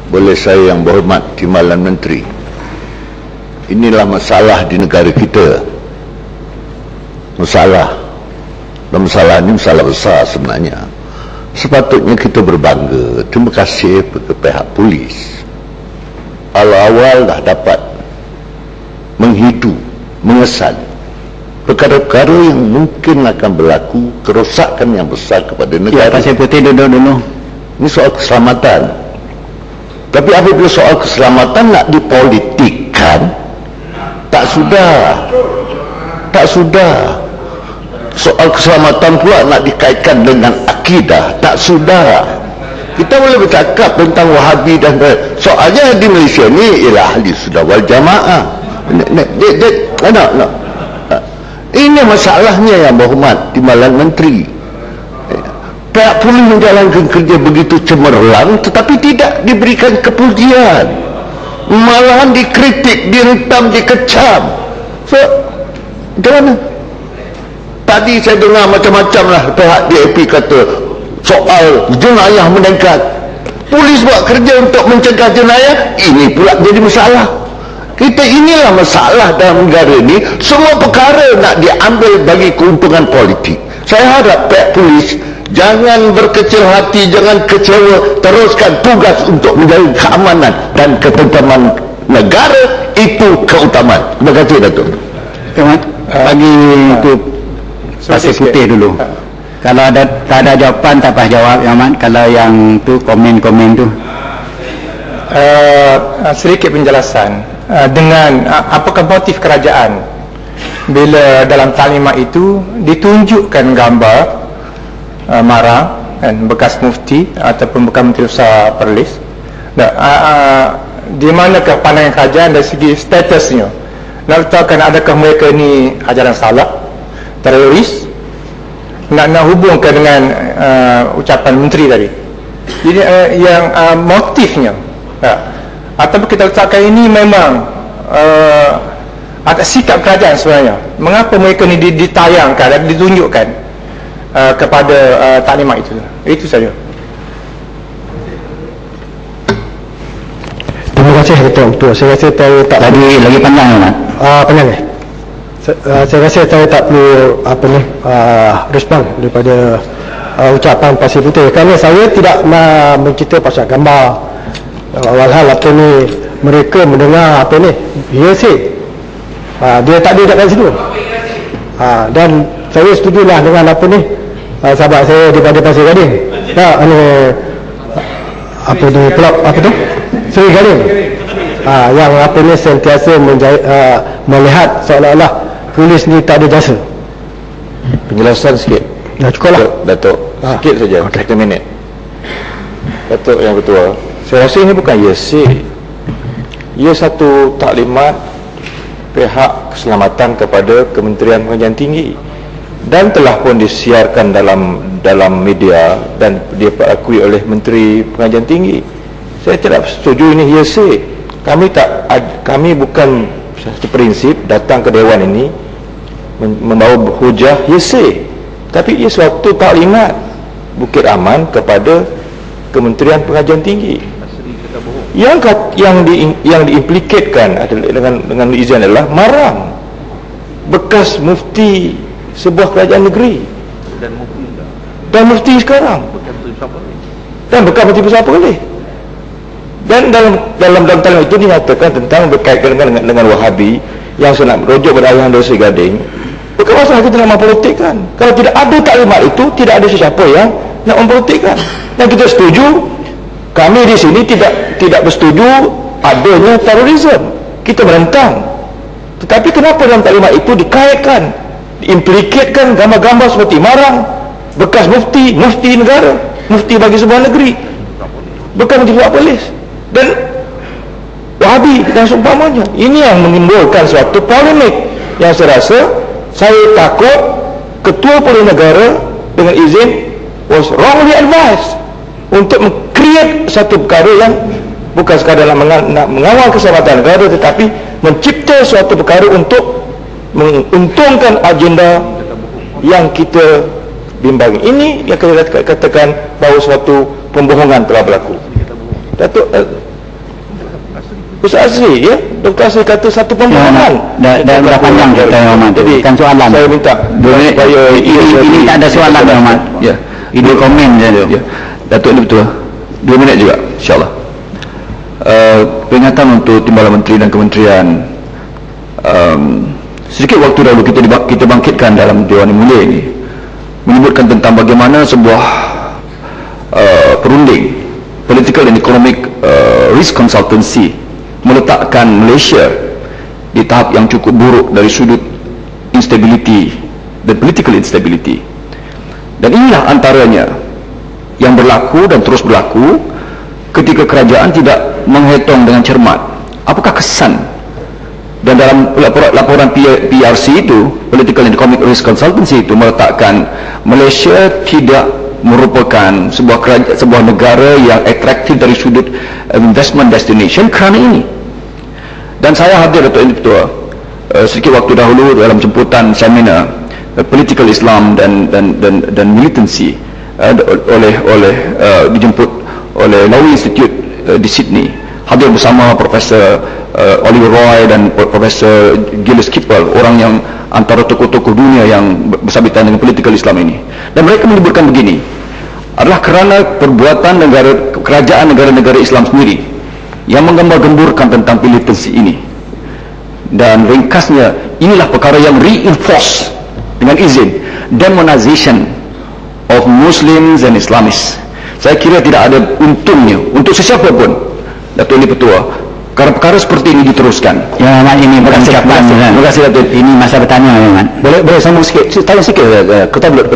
Boleh saya yang berhormat Timbalan Menteri, inilah masalah di negara kita. Dan masalah ini masalah besar sebenarnya. Sepatutnya kita berbangga. Terima kasih kepada pihak polis. Awal-awal dah dapat menghidu, mengesan perkara-perkara yang mungkin akan berlaku, kerosakan yang besar kepada negara. Ya, Pasir Putih duduk dulu. Ini soal keselamatan. Tapi apabila soal keselamatan nak dipolitikkan, tak sudah. Soal keselamatan pula nak dikaitkan dengan akidah, tak sudah. Kita boleh bercakap tentang Wahabi dan soalnya di Malaysia ni ialah ahli sunnah wal jamaah. Ini masalahnya yang berhormat Timbalan Menteri. Pihak polis menjalankan kerja begitu cemerlang tetapi tidak diberikan kepujian, malahan dikritik, direntam, dikecam. So, macam mana? Tadi saya dengar macam-macam lah pihak DAP kata soal jenayah meningkat. Polis buat kerja untuk mencegah jenayah, ini pula jadi masalah. Kita inilah masalah dalam negara ini. Semua perkara nak diambil bagi keuntungan politik. Saya harap pihak polis jangan berkecil hati, jangan kecewa, teruskan tugas untuk menjaga keamanan dan ketentraman negara. Itu keutamaan. Terima kasih Datuk. Bagi itu Pasir Putih dulu. Kalau tak ada jawapan, tak payah jawab, Yang Amat. Kalau yang tu komen-komen tu, sedikit penjelasan dengan apakah motif kerajaan bila dalam taklimat itu ditunjukkan gambar Marang dan bekas mufti ataupun bekas Menteri Besar Perlis. Di manakah pandangan kerajaan dari segi statusnya? Nak letakkan adakah mereka ni ajaran salah, teroris, nak hubungkan dengan ucapan menteri tadi. Jadi yang motifnya ataupun kita letakkan ini memang atas sikap kerajaan sebenarnya. Mengapa mereka ni ditayangkan dan ditunjukkan kepada taklimat itu? Itu saja. Terima kasih Ketua Ketua. Saya rasa saya tak lagi panjang, Yang Amat. Panjang saya rasa saya tak perlu respon daripada ucapan Pasir Putih, kerana saya tidak mencerita pasal gambar. Walhal mereka mendengar hearsay. Dia tak ada dekat situ. Dan saya setujulah dengan sahabat saya daripada Pasir Gading. Seri Gading. Yang sentiasa melihat seolah-olah polis ni tak ada jasa. Penjelasan sikit. Dah cukup lah Datuk. Sikit saja, okay. 1 minit. Datuk Yang Ketua, saya rasa ini bukan hearsay. Ia satu taklimat pihak keselamatan kepada Kementerian Pengajian Tinggi dan telah pun disiarkan dalam media dan diakui oleh Menteri Pengajian Tinggi. Saya tidak setuju ini hearsay. Kami bukan satu prinsip datang ke Dewan ini membawa hujah hearsay, tapi ia suatu taklimat Bukit Aman kepada Kementerian Pengajian Tinggi. Yang diimplikatkan dengan izin adalah Marang, bekas mufti sebuah kerajaan negeri dan mufti sekarang dan bekas Menteri Besar Perlis. Dan dalam taklimat itu dinyatakan tentang berkaitan dengan Wahabi yang senang merujuk pada Ayahanda Seri Gading. Bukan masalah kita nak mempolitikkan. Kalau tidak ada taklimat itu, tidak ada sesiapa yang nak mempolitikkan. Dan kita setuju, kami di sini tidak bersetuju adanya terorisme. Kita menentang. Tetapi kenapa dalam taklimat itu dikaitkan, diimplikatkan gambar-gambar seperti Marang, bekas mufti negara, mufti bagi sebuah negeri, bekas Menteri Besar Perlis dan Wahabi dan seumpamanya. Ini yang menimbulkan suatu polemik yang saya rasa, saya takut Ketua Polis Negara dengan izin was wrongly advised untuk meng-create satu perkara yang bukan sekadar nak mengawal keselamatan negara, tetapi mencipta suatu perkara untuk menguntungkan agenda yang kita bimbangi. Ini yang kita katakan bahawa suatu pembohongan telah berlaku. Datuk, Ustaz Azri, ya, Dr. Azri kata satu pembangunan. Dan dah panjang cerita Yang Amat. Jadi Bukan soalan. Saya minta supaya ini tak ada soalan Yang Amat. Ya. Ini komen saja. Ya. Datuk ini betul. 2 minit juga, insyaAllah. Peringatan untuk Timbalan Menteri dan Kementerian. Sedikit waktu dahulu kita bangkitkan dalam Dewan Yang Mulia ini menyebutkan tentang bagaimana sebuah perunding Political and Economic Risk Consultancy meletakkan Malaysia di tahap yang cukup buruk dari sudut instability dan political instability. Dan inilah antaranya yang berlaku dan terus berlaku ketika kerajaan tidak menghitung dengan cermat apakah kesan. Dan dalam laporan PRC itu, Political and Economic Risk Consultancy itu meletakkan Malaysia tidak merupakan sebuah negara yang atraktif dari sudut investment destination kerana ini. Dan saya hadir Datuk Yang Ketua sedikit waktu dahulu dalam jemputan seminar Political Islam dan Militancy dijemput oleh Lowy Institute di Sydney. Hadir bersama Profesor Oliver Roy dan Profesor Gilles Kippel, orang yang antara tokoh-tokoh dunia yang bersabitan dengan Political Islam ini. Dan mereka menyebutkan begini, adalah kerana perbuatan kerajaan negara-negara Islam sendiri yang menggembar-gemburkan tentang militansi ini. Dan ringkasnya, inilah perkara yang reinforce dengan izin demonization of Muslims and Islamists. Saya kira tidak ada untungnya untuk sesiapa pun, Datuk Yang Ketua, perkara seperti ini diteruskan. Ya, Mak, ini bukan ucapan. Terima kasih Datuk. Ini masa bertanya, Mak. Boleh sambung sikit, tanya sikit. Ketablut.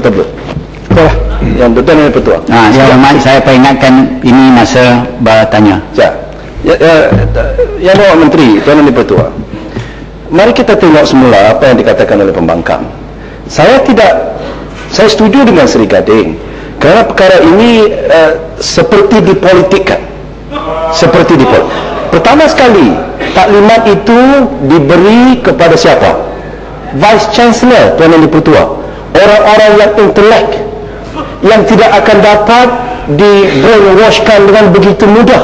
Yang Datuk Yang Ketua. Ya, Mak, saya peringatkan ini masa bertanya. Yang Bapak Menteri, Tuan Yang Ketua, mari kita tengok semula apa yang dikatakan oleh pembangkang. Saya setuju dengan Seri Gading kerana perkara ini seperti dipolitikkan. Pertama sekali, taklimat itu diberi kepada siapa? Vice Chancellor, Tuan Yang Ketua. Orang-orang yang intelek, yang tidak akan dapat di brainwashkan dengan begitu mudah.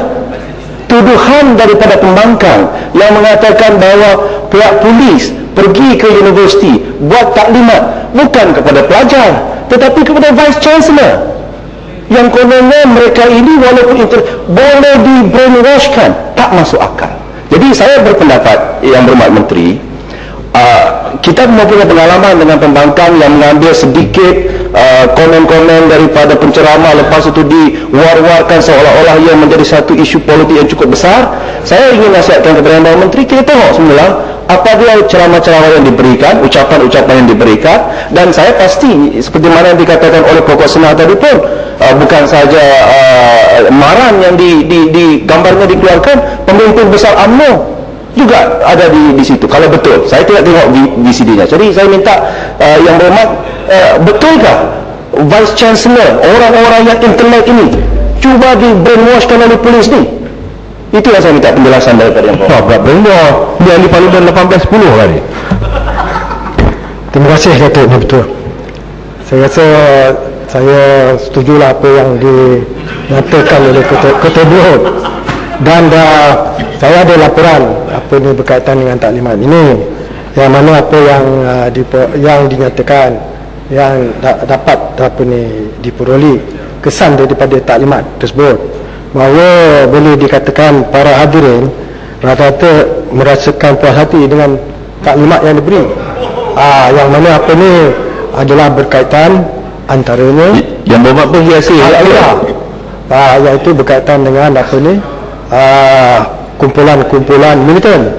Tuduhan daripada pembangkang yang mengatakan bahawa pihak polis pergi ke universiti buat taklimat bukan kepada pelajar tetapi kepada Vice Chancellor, yang kononnya mereka ini walaupun boleh di brainwashkan, tak masuk akal. Jadi saya berpendapat, Yang Berhormat Menteri, kita mempunyai pengalaman dengan pembangkang yang mengambil sedikit komen-komen daripada penceramah, lepas itu diwar-warkan seolah-olah ia menjadi satu isu politik yang cukup besar. Saya ingin nasihatkan kepada Yang Berhormat Menteri, kita tengok semula apa dia ceramah-ceramah yang diberikan, ucapan-ucapan yang diberikan, dan saya pasti seperti mana yang dikatakan oleh pokok senah tadi pun, bukan saja maran yang gambarnya dikeluarkan, pemimpin besar UMNO juga ada di situ. Kalau betul, saya tidak tengok VCD-nya. Jadi saya minta Yang Berhormat, betulkah Vice Chancellor, orang-orang yang intelek ini cuba di brainwashkan oleh polis ni? Itu yang saya minta penjelasan daripada Yang Berhormat. Dia ahli Parlimen 1810 kali. Terima kasih Datuk Yang Betul. Saya rasa saya setujulah apa yang dinyatakan oleh Ketua Berhad. Dan saya ada laporan apa ni berkaitan dengan taklimat ini, yang mana apa yang dinyatakan yang dapat diperoleh kesan daripada taklimat tersebut, bahawa boleh dikatakan para hadirin rata-rata merasakan puas hati dengan taklimat yang diberi. Yang mana apa ni adalah berkaitan antaranya Yang Berhormat berhiasi iaitu berkaitan dengan apa ni kumpulan-kumpulan militan